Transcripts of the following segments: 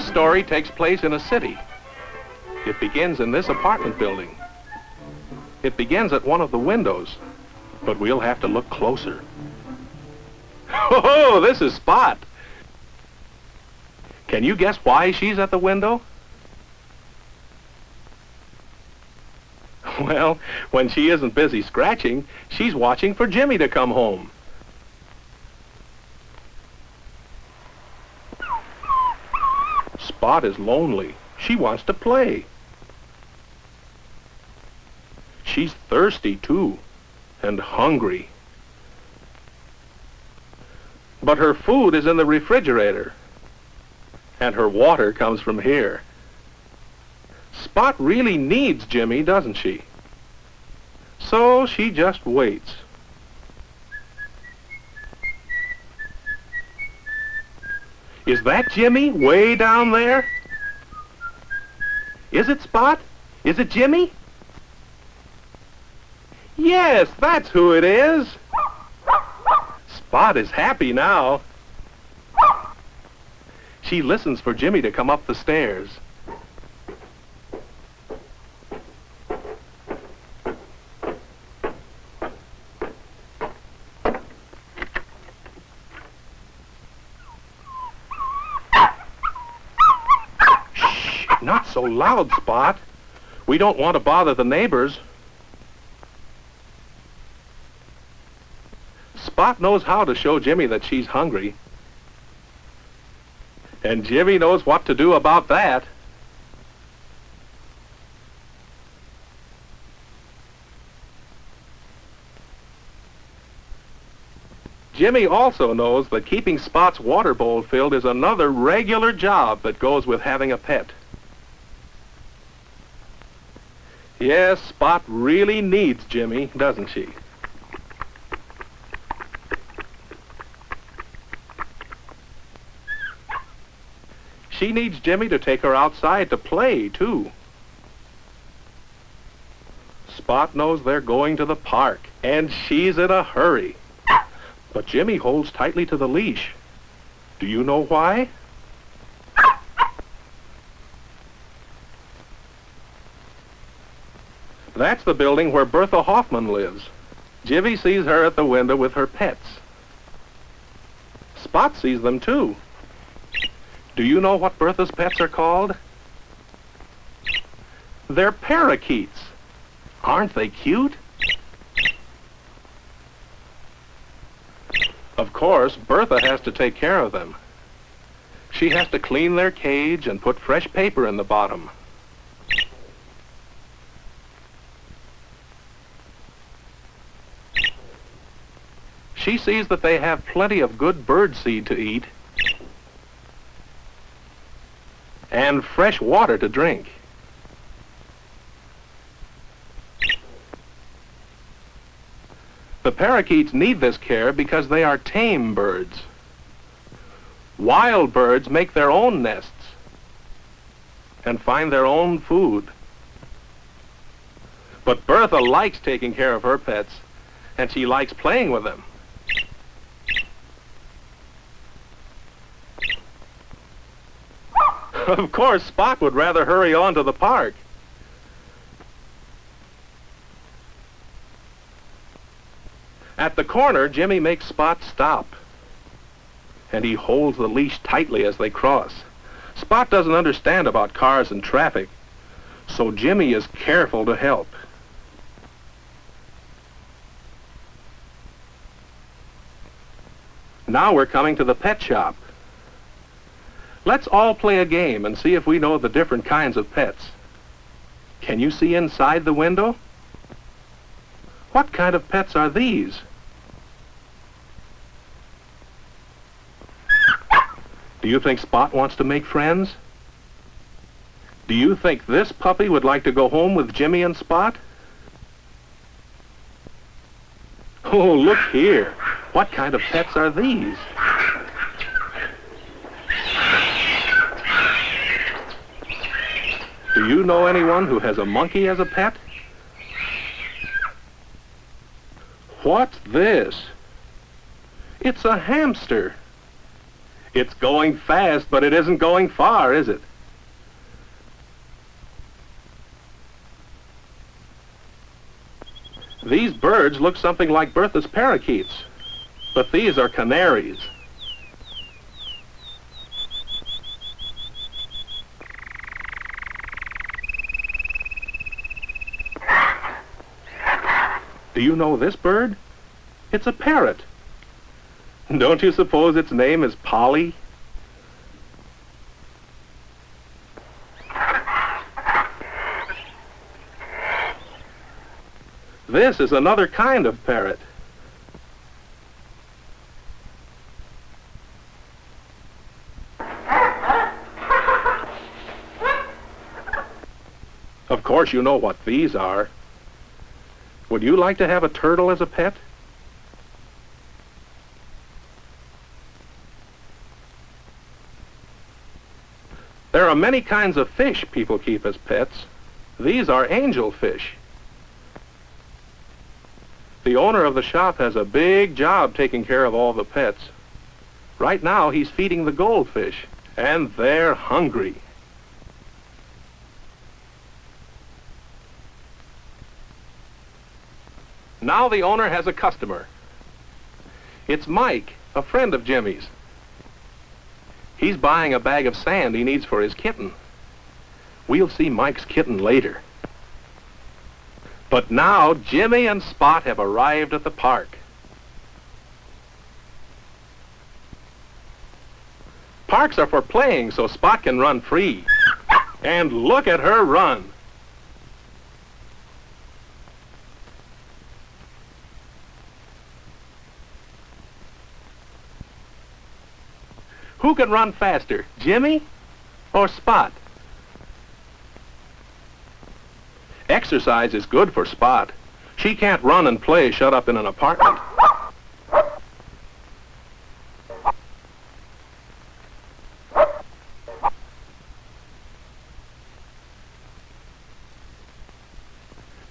story takes place in a city. It begins in this apartment building. It begins at one of the windows, but we'll have to look closer. Oh, this is Spot. Can you guess why she's at the window? Well, when she isn't busy scratching, she's watching for Jimmy to come home. Spot is lonely. She wants to play. She's thirsty, too, and hungry. But her food is in the refrigerator, and her water comes from here. Spot really needs Jimmy, doesn't she? So she just waits. Is that Jimmy way down there? Is it Spot? Is it Jimmy? Yes, that's who it is. Spot is happy now. She listens for Jimmy to come up the stairs. Shh, not so loud, Spot. We don't want to bother the neighbors. Spot knows how to show Jimmy that she's hungry. And Jimmy knows what to do about that. Jimmy also knows that keeping Spot's water bowl filled is another regular job that goes with having a pet. Yes, Spot really needs Jimmy, doesn't she? She needs Jimmy to take her outside to play, too. Spot knows they're going to the park, and she's in a hurry. But Jimmy holds tightly to the leash. Do you know why? That's the building where Bertha Hoffman lives. Jimmy sees her at the window with her pets. Spot sees them, too. Do you know what Bertha's pets are called? They're parakeets. Aren't they cute? Of course, Bertha has to take care of them. She has to clean their cage and put fresh paper in the bottom. She sees that they have plenty of good bird seed to eat and fresh water to drink. The parakeets need this care because they are tame birds. Wild birds make their own nests and find their own food. But Bertha likes taking care of her pets, and she likes playing with them. Of course, Spot would rather hurry on to the park. At the corner, Jimmy makes Spot stop, and he holds the leash tightly as they cross. Spot doesn't understand about cars and traffic, so Jimmy is careful to help. Now we're coming to the pet shop. Let's all play a game and see if we know the different kinds of pets. Can you see inside the window? What kind of pets are these? Do you think Spot wants to make friends? Do you think this puppy would like to go home with Jimmy and Spot? Oh, look here. What kind of pets are these? Do you know anyone who has a monkey as a pet? What's this? It's a hamster. It's going fast, but it isn't going far, is it? These birds look something like Bertha's parakeets, but these are canaries. Do you know this bird? It's a parrot. Don't you suppose its name is Polly? This is another kind of parrot. Of course you know what these are. Would you like to have a turtle as a pet? There are many kinds of fish people keep as pets. These are angelfish. The owner of the shop has a big job taking care of all the pets. Right now he's feeding the goldfish, and they're hungry. Now the owner has a customer. It's Mike, a friend of Jimmy's. He's buying a bag of sand he needs for his kitten. We'll see Mike's kitten later. But now Jimmy and Spot have arrived at the park. Parks are for playing so Spot can run free. And look at her run. Who can run faster, Jimmy or Spot? Exercise is good for Spot. She can't run and play shut up in an apartment.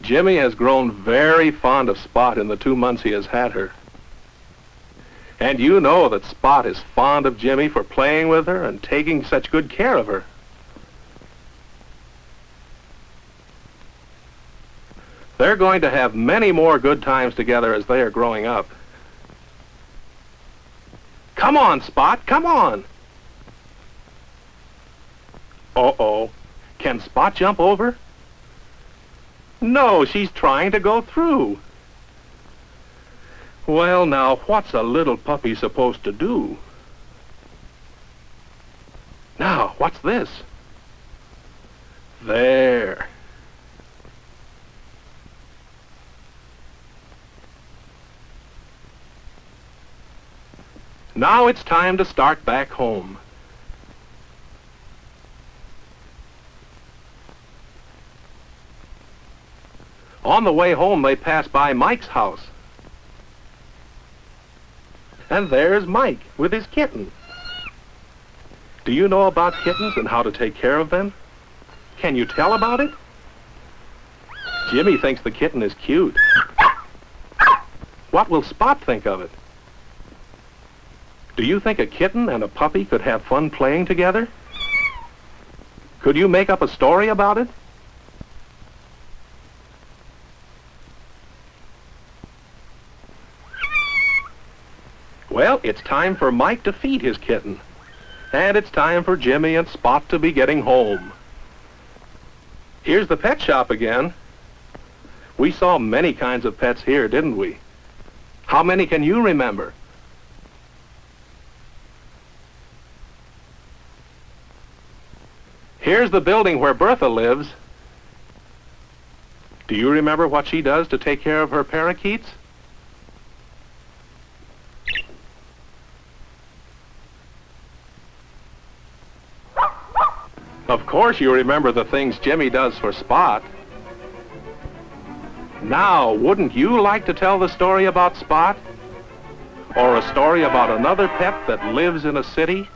Jimmy has grown very fond of Spot in the 2 months he has had her. And you know that Spot is fond of Jimmy for playing with her and taking such good care of her. They're going to have many more good times together as they are growing up. Come on, Spot, come on! Uh-oh. Can Spot jump over? No, she's trying to go through. Well, now, what's a little puppy supposed to do? Now, what's this? There. Now it's time to start back home. On the way home, they pass by Mike's house. And there's Mike with his kitten. Do you know about kittens and how to take care of them? Can you tell about it? Jimmy thinks the kitten is cute. What will Spot think of it? Do you think a kitten and a puppy could have fun playing together? Could you make up a story about it? Well, it's time for Mike to feed his kitten. And it's time for Jimmy and Spot to be getting home. Here's the pet shop again. We saw many kinds of pets here, didn't we? How many can you remember? Here's the building where Bertha lives. Do you remember what she does to take care of her parakeets? Of course you remember the things Jimmy does for Spot. Now, wouldn't you like to tell the story about Spot? Or a story about another pet that lives in a city?